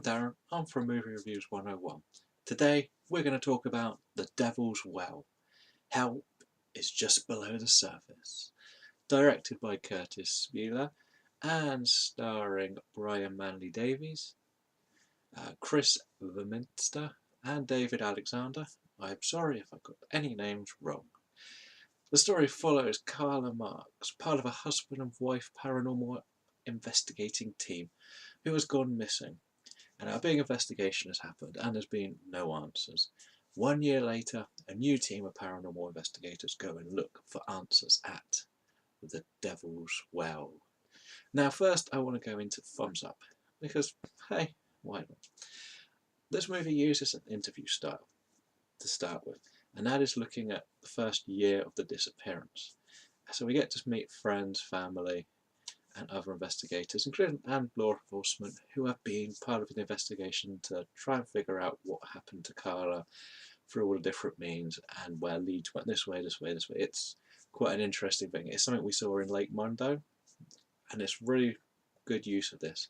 Darren, I'm from Movie Reviews 101. Today we're going to talk about The Devil's Well. Hell is just below the surface. Directed by Curtis Bueller and starring Brian Manley Davies, Chris Verminster and David Alexander. I'm sorry if I got any names wrong. The story follows Carla Marks, part of a husband and wife paranormal investigating team who has gone missing. And a big investigation has happened and there's been no answers. 1 year later, a new team of paranormal investigators go and look for answers at the Devil's Well. Now first I want to go into thumbs up, because hey, why not? This movie uses an interview style to start with, and that is looking at the first year of the disappearance. So we get to meet friends, family, and other investigators, including and law enforcement, who have been part of an investigation to try and figure out what happened to Carla through all the different means and where leads went this way, this way, this way. It's quite an interesting thing. It's something we saw in Lake Mondo, and it's really good use of this.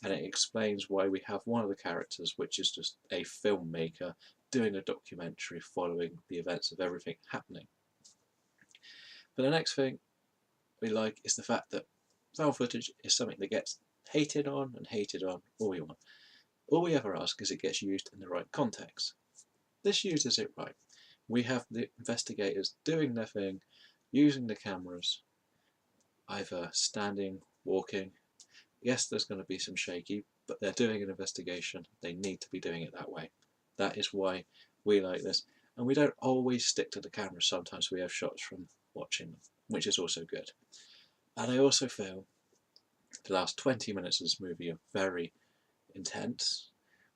And it explains why we have one of the characters, which is just a filmmaker doing a documentary following the events of everything happening. But the next thing we like is the fact that found footage is something that gets hated on and hated on all we want. All we ever ask is it gets used in the right context. This uses it right. We have the investigators doing their thing, using the cameras, either standing, walking. Yes, there's going to be some shaky, but they're doing an investigation. They need to be doing it that way. That is why we like this. And we don't always stick to the camera. Sometimes we have shots from watching them, which is also good. And I also feel the last 20 minutes of this movie are very intense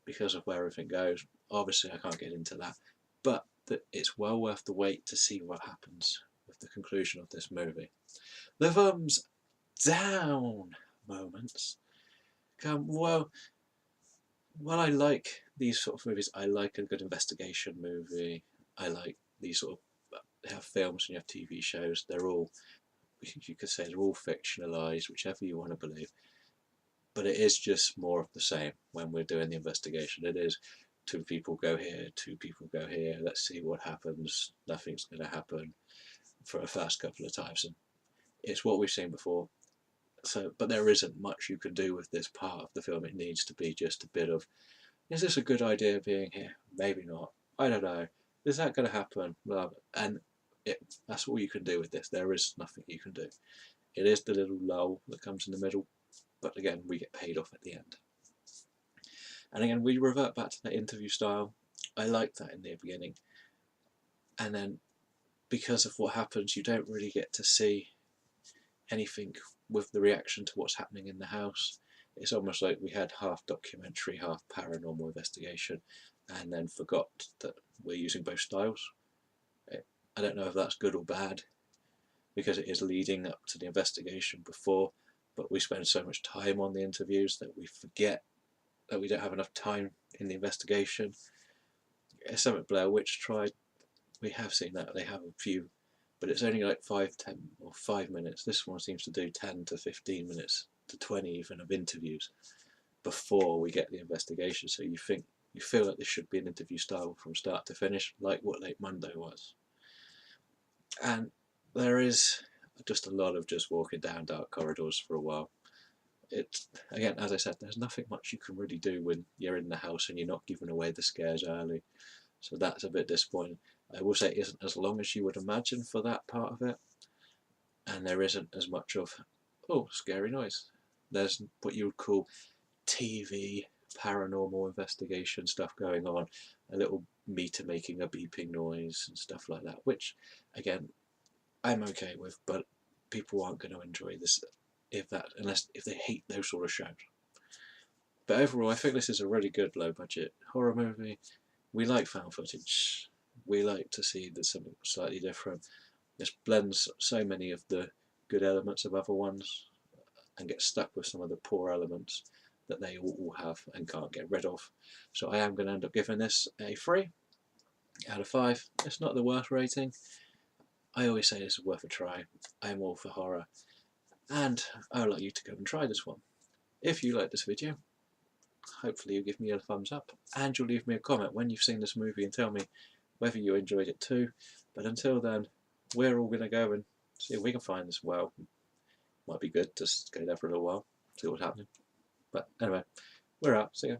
because of where everything goes. Obviously, I can't get into that, but it's well worth the wait to see what happens with the conclusion of this movie. The thumbs down moments come, well, I like these sort of movies. I like a good investigation movie. I like these sort of films and you have TV shows. They're all, you could say, they're all fictionalized, whichever you want to believe. But it is just more of the same when we're doing the investigation. It is two people go here, two people go here, let's see what happens, nothing's going to happen for the first couple of times. And it's what we've seen before. So, but there isn't much you can do with this part of the film. It needs to be just a bit of, is this a good idea being here? Maybe not. I don't know. Is that going to happen? And that's all you can do with this. There is nothing you can do. It is the little lull that comes in the middle, but again, we get paid off at the end. And again, we revert back to that interview style. I like that in the beginning. And then, because of what happens, you don't really get to see anything with the reaction to what's happening in the house. It's almost like we had half documentary, half paranormal investigation, and then forgot that we're using both styles. I don't know if that's good or bad, because it is leading up to the investigation before, but we spend so much time on the interviews that we forget that we don't have enough time in the investigation. It's something Blair Witch tried. We have seen that they have a few, but it's only like 5, 10 or 5 minutes. This one seems to do 10 to 15 minutes to 20 even of interviews before we get the investigation. So you feel like this should be an interview style from start to finish, like what Lake Mondo was. And there is just a lot of just walking down dark corridors for a while. It's, again, as I said, there's nothing much you can really do when you're in the house and you're not giving away the scares early. So that's a bit disappointing. I will say it isn't as long as you would imagine for that part of it. And there isn't as much of, oh, scary noise. There's what you would call TV paranormal investigation stuff going on. A little meter making a beeping noise and stuff like that, which, again, I'm okay with, but people aren't going to enjoy this if they hate those sort of shows. But overall, I think this is a really good low budget horror movie. We like found footage. We like to see there's something slightly different. This blends so many of the good elements of other ones and gets stuck with some of the poor elements that they all have and can't get rid of. So I am going to end up giving this a 3 out of 5. It's not the worst rating. I always say this is worth a try. I am all for horror, and I would like you to go and try this one. If you like this video, hopefully you'll give me a thumbs up, and you'll leave me a comment when you've seen this movie and tell me whether you enjoyed it too. But until then, we're all going to go and see if we can find this well. Might be good to go there for a little while, see what's happening. But anyway, we're out. See ya.